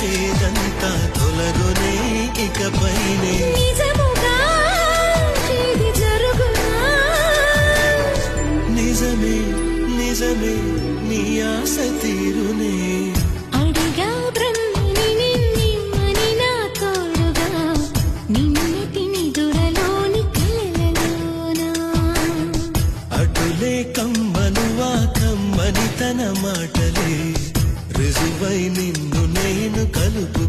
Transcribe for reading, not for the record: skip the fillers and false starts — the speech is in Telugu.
చేదంతా తొలగునే ఇకపైనే నిజముగా ఇది జరుగునా నిజమే నిజమే నీ ఆశ తీరునే అడిగా బ్రహ్మని నిన్నని నా తోడుగా నిన్నటి నిదురలోని కలలలోనా అటులే కమ్మనువా కమ్మని తన మాటలే రుజువై నిన్ను నేను కలుపు